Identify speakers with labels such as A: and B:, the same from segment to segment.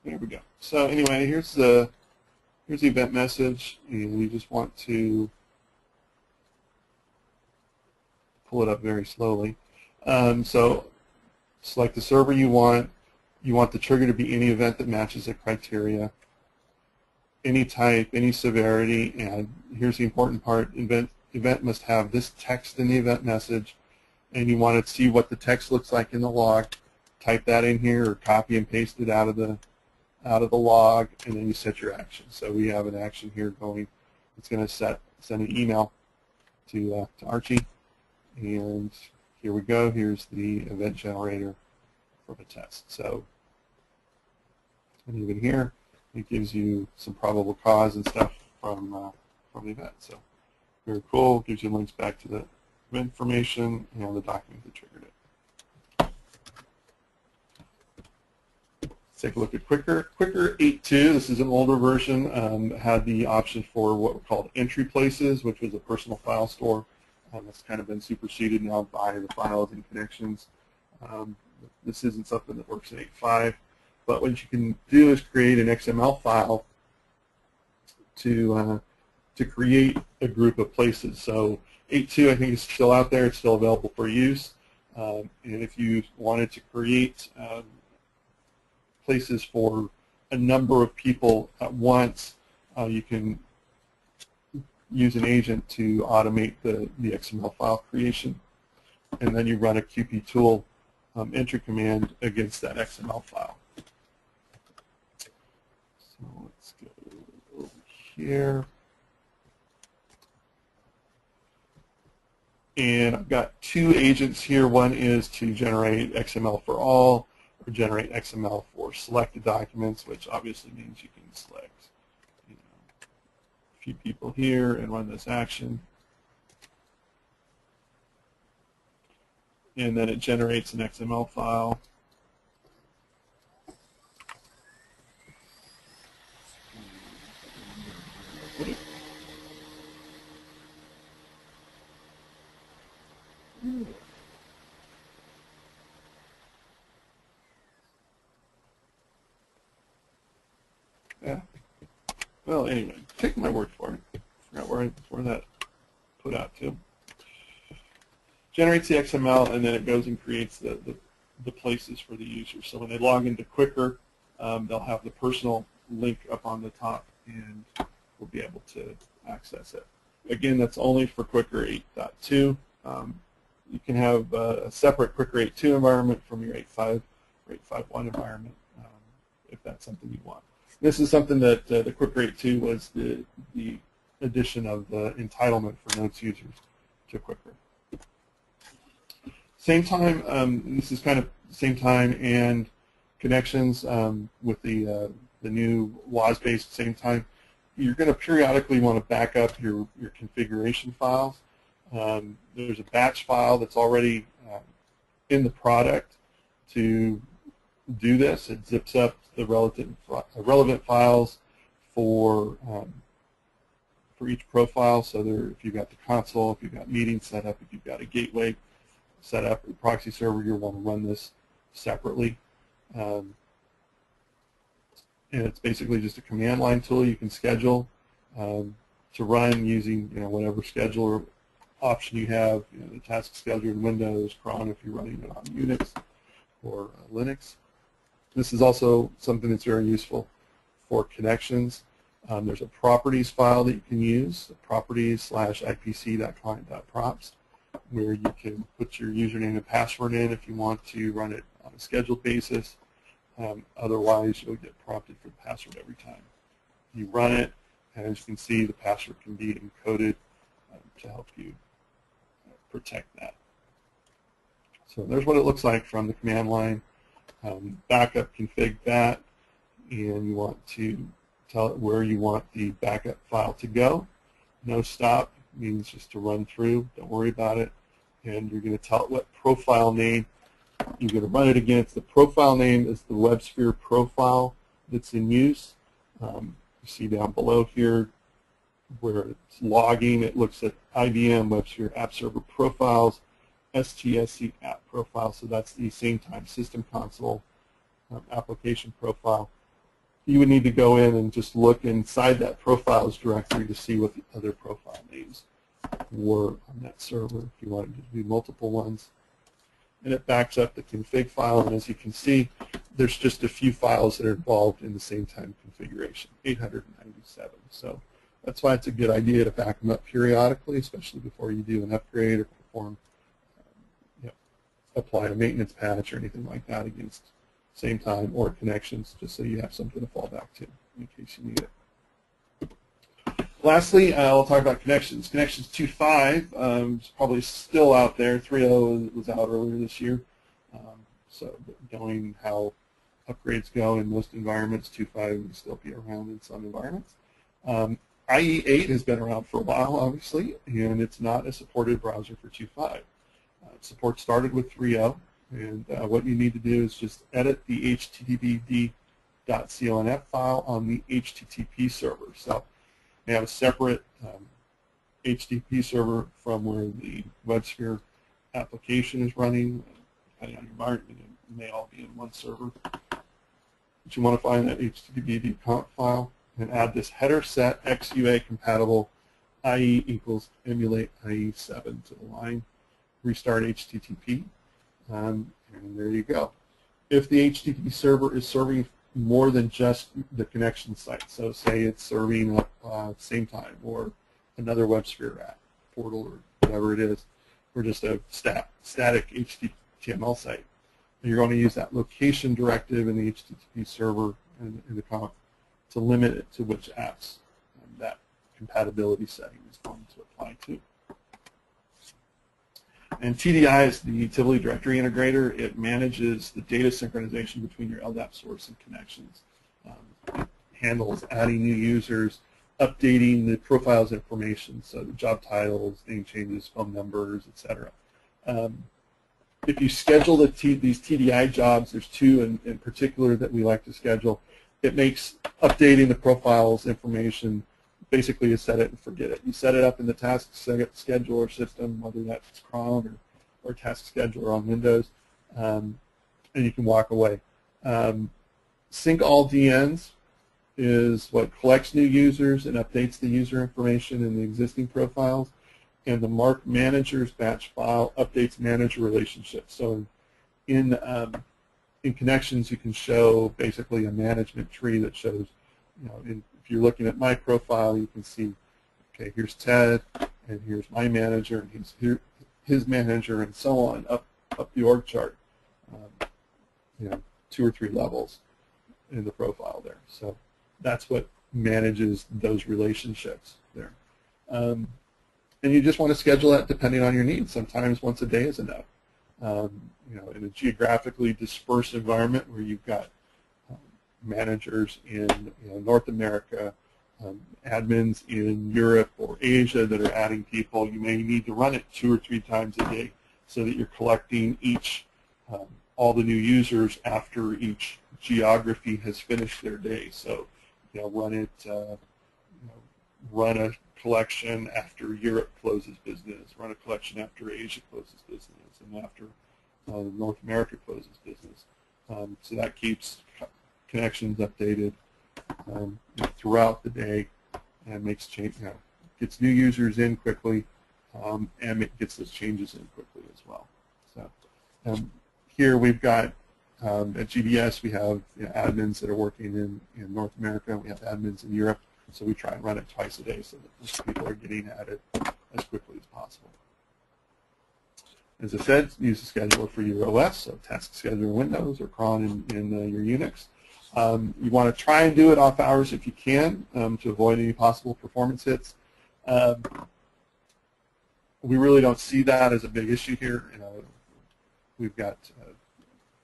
A: There we go. So anyway, here's the event message, and we just want to pull it up very slowly. So select the server you want. You want the trigger to be any event that matches the criteria, any type, any severity, and here's the important part, event must have this text in the event message, and you want to see what the text looks like in the log. Type that in here or copy and paste it out of the log, and then you set your action. So we have an action here going. It's going to send an email to Archie, and here we go. Here's the event generator for the test. So, and even here, it gives you some probable cause and stuff from the event. So very cool. Gives you links back to the event information and the document that triggered it. Let's take a look at Quicker. Quicker 8.2, this is an older version, had the option for what were called entry places, which was a personal file store. That's kind of been superseded now by the files and connections. This isn't something that works in 8.5, but what you can do is create an XML file to create a group of places. So 8.2 I think is still out there, it's still available for use. And if you wanted to create places for a number of people at once, you can use an agent to automate the XML file creation, and then you run a qptool entry command against that XML file. So let's go over here. And I've got two agents here. One is to generate XML for all, or generate XML for selected documents, which obviously means you can select a few people here and run this action. And then it generates an XML file. Yeah. Well, anyway, take my word for it. Forgot where that put out to. Generates the XML, and then it goes and creates the places for the user. So when they log into Quicker, they'll have the personal link up on the top, and we'll be able to access it. Again, that's only for Quicker 8.2. You can have a separate Quicker 8.2 environment from your 8.5 or 8.5.1 environment if that's something you want. This is something that the Quicker 8.2 was the addition of the entitlement for Notes users to Quicker. Same time, this is kind of same time and connections with the new WAS-based same time. You're going to periodically want to back up your configuration files. There's a batch file that's already in the product to do this. It zips up the relevant files for each profile. So if you've got the console, if you've got meetings set up, if you've got a gateway set up, a proxy server, you'll want to run this separately. And it's basically just a command line tool you can schedule to run using whatever scheduler option you have. The task scheduler in Windows, cron if you're running it on Unix or Linux. This is also something that's very useful for connections. There's a properties file that you can use, properties/ipc.client.props, where you can put your username and password in if you want to run it on a scheduled basis. Otherwise, you'll get prompted for the password every time you run it. And as you can see, the password can be encoded to help you protect that. So there's what it looks like from the command line. Backup config that, and you want to tell it where you want the backup file to go. No stop means just to run through, don't worry about it. And you're going to tell it what profile name you're going to run it against. The profile name is the WebSphere profile that's in use. You see down below here where it's logging, it looks at IBM WebSphere App Server Profiles, STSC App Profile, so that's the same time System Console application profile. you would need to go in and just look inside that profiles directory to see what the other profile names were on that server if you wanted to do multiple ones. And it backs up the config file, and as you can see, there's just a few files that are involved in the same time configuration, 897. So that's why it's a good idea to back them up periodically, especially before you do an upgrade or perform, apply a maintenance patch or anything like that against same time or connections, just so you have something to fall back to in case you need it. Lastly, I'll talk about connections. Connections 2.5 is probably still out there. 3.0 was out earlier this year. So knowing how upgrades go in most environments, 2.5 will still be around in some environments. IE8 has been around for a while, obviously, and it's not a supported browser for 2.5. Support started with 3.0, and what you need to do is just edit the httpd.conf file on the HTTP server. So you have a separate HTTP server from where the WebSphere application is running. Depending on your environment, it may all be in one server. But you want to find that httpd conf file and add this header set XUA compatible IE equals emulate IE7 to the line. Restart HTTP, and there you go. If the HTTP server is serving more than just the connection site, so say it's serving up same time or another WebSphere app, portal or whatever it is, or just a static HTML site, and you're going to use that location directive in the HTTP server and in the conf to limit it to which apps that compatibility setting is going to apply to. And TDI is the Tivoli Directory Integrator. It manages the data synchronization between your LDAP source and connections. It handles adding new users, updating the profiles information, so the job titles, name changes, phone numbers, etc. If you schedule these TDI jobs, there's two in particular that we like to schedule. It makes updating the profiles information basically you set it and forget it. You set it up in the task scheduler system, whether that's Chrome or task scheduler on Windows, and you can walk away. Sync all DNs is what collects new users and updates the user information in the existing profiles, and the Mark Managers batch file updates manager relationships. So in connections, you can show basically a management tree that shows, if you're looking at my profile, you can see, okay, here's Ted, and here's my manager, and here's his manager, and so on, up the org chart, 2 or 3 levels in the profile there. So that's what manages those relationships there. And you just want to schedule that depending on your needs. Sometimes once a day is enough. In a geographically dispersed environment where you've got managers in North America, admins in Europe or Asia that are adding people, you may need to run it 2 or 3 times a day so that you're collecting all the new users after each geography has finished their day. So run a collection after Europe closes business, run a collection after Asia closes business, and after North America closes business. So that keeps connections updated throughout the day and makes gets new users in quickly, and it gets those changes in quickly as well. So here we've got at GDS we have admins that are working in North America. We have admins in Europe, so we try and run it twice a day so that most people are getting added as quickly as possible. As I said, use the scheduler for your OS, so Task Scheduler in Windows or cron in your Unix. You want to try and do it off hours if you can to avoid any possible performance hits. We really don't see that as a big issue here. We've got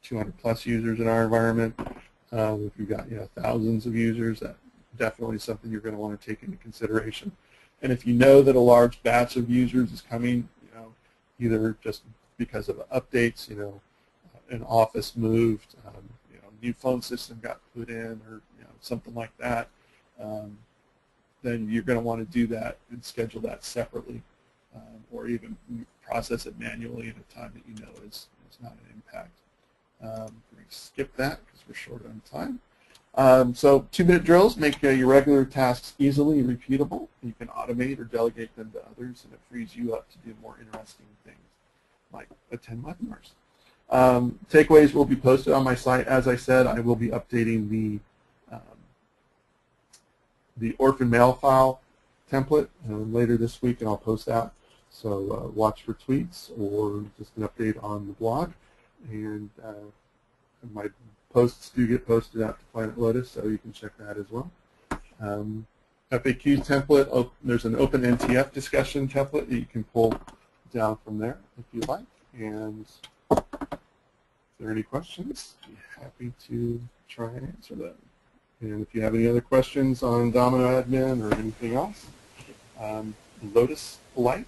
A: 200 plus users in our environment. If you've got thousands of users, that definitely is something you're going to want to take into consideration. And if you know that a large batch of users is coming, either just because of updates, an office moved, new phone system got put in, or something like that, then you're going to want to do that and schedule that separately, or even process it manually at a time that you know is not an impact. We're going to skip that because we're short on time. So 2-minute drills make your regular tasks easily repeatable. You can automate or delegate them to others, and it frees you up to do more interesting things like attend webinars. Takeaways will be posted on my site. As I said, I will be updating the orphan mail file template later this week, and I'll post that. So watch for tweets or just an update on the blog. And my posts do get posted out to Planet Lotus, so you can check that as well. FAQ template, there's an OpenNTF discussion template that you can pull down from there if you like. And if there are any questions, I'd be happy to try and answer them. And if you have any other questions on Domino Admin or anything else, Lotus-like,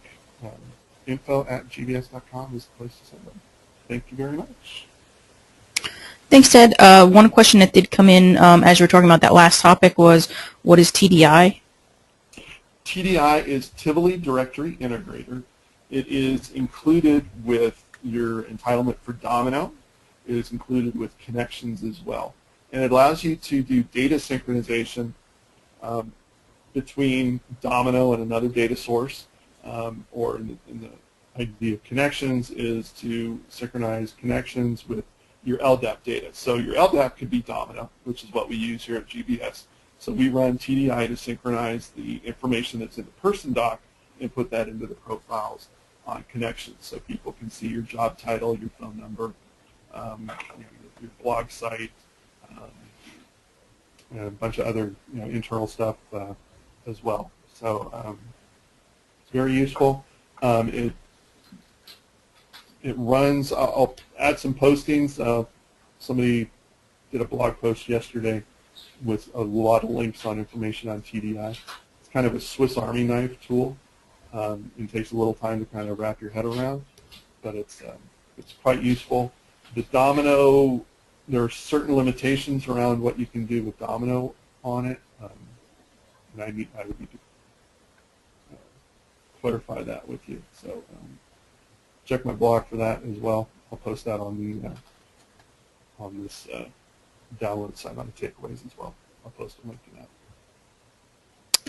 A: info@gbs.com is the place to send them. Thank you very much.
B: Thanks, Ted. One question that did come in as you were talking about that last topic was, what is TDI?
A: TDI is Tivoli Directory Integrator. It is included with your entitlement for Domino. It is included with connections as well. And it allows you to do data synchronization between Domino and another data source, or in the idea of connections is to synchronize connections with your LDAP data. So your LDAP could be Domino, which is what we use here at GBS. So we run TDI to synchronize the information that's in the person doc and put that into the profiles on connections, so people can see your job title, your phone number, your blog site, and a bunch of other internal stuff as well. So it's very useful. It runs, I'll add some postings. Somebody did a blog post yesterday with a lot of links on information on TDI. It's kind of a Swiss Army knife tool. It takes a little time to kind of wrap your head around, but it's quite useful. The Domino, there are certain limitations around what you can do with Domino on it, and I would need to clarify that with you. So check my blog for that as well. I'll post that on the on this download site on the takeaways as well. I'll post a link to that.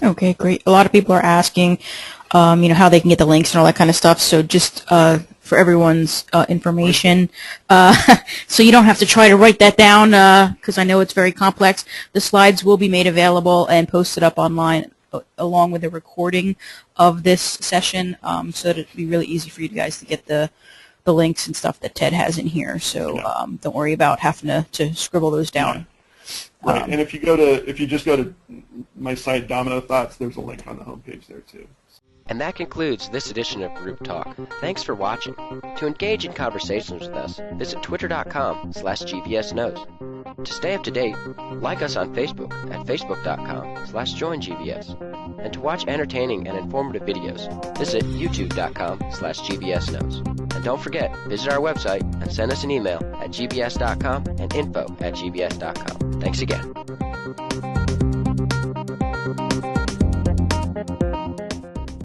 B: Okay, great. A lot of people are asking, how they can get the links and all that kind of stuff. So just for everyone's information, so you don't have to try to write that down because I know it's very complex. The slides will be made available and posted up online along with a recording of this session, so that it'll be really easy for you guys to get the links and stuff that Ted has in here. So don't worry about having to scribble those down.
A: Yeah. Right, and if you just go to my site, Domino Thoughts, there's a link on the homepage there too.
C: And that concludes this edition of Group Talk. Thanks for watching. To engage in conversations with us, visit twitter.com/gbsknows. To stay up to date, like us on Facebook at facebook.com/joingbs. And to watch entertaining and informative videos, visit youtube.com/gbsknows. And don't forget, visit our website and send us an email at gbs.com and info@gbs.com. Thanks again.